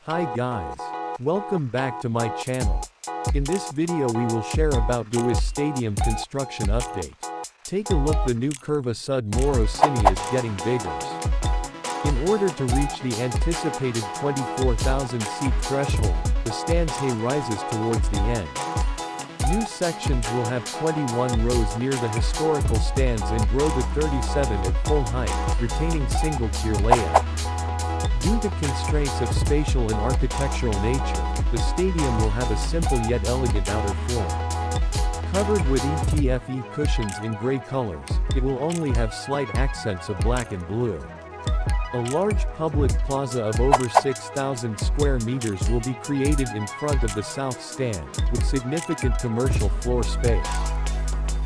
Hi guys. Welcome back to my channel. In this video we will share about Gewiss Stadium construction update. Take a look, the new Curva Sud Morosini is getting bigger. In order to reach the anticipated 24,000 seat threshold, the stands rises towards the end. New sections will have 21 rows near the historical stands and grow to 37 at full height, retaining single-tier layout. Due to constraints of spatial and architectural nature, the stadium will have a simple yet elegant outer floor. Covered with ETFE cushions in gray colors, it will only have slight accents of black and blue. A large public plaza of over 6,000 square meters will be created in front of the south stand, with significant commercial floor space.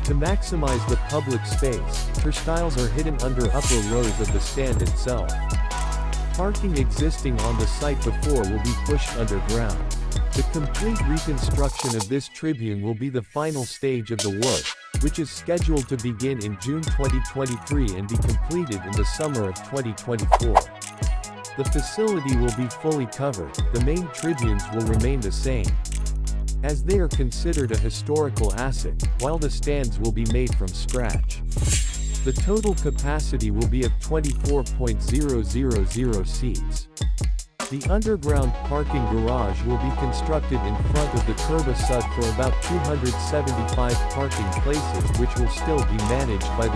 To maximize the public space, turnstiles are hidden under upper rows of the stand itself. Parking existing on the site before will be pushed underground. The complete reconstruction of this tribune will be the final stage of the work, which is scheduled to begin in June 2023 and be completed in the summer of 2024. The facility will be fully covered, the main tribunes will remain the same, as they are considered a historical asset, while the stands will be made from scratch. The total capacity will be of 24,000 seats. The underground parking garage will be constructed in front of the Curva Sud for about 275 parking places, which will still be managed by the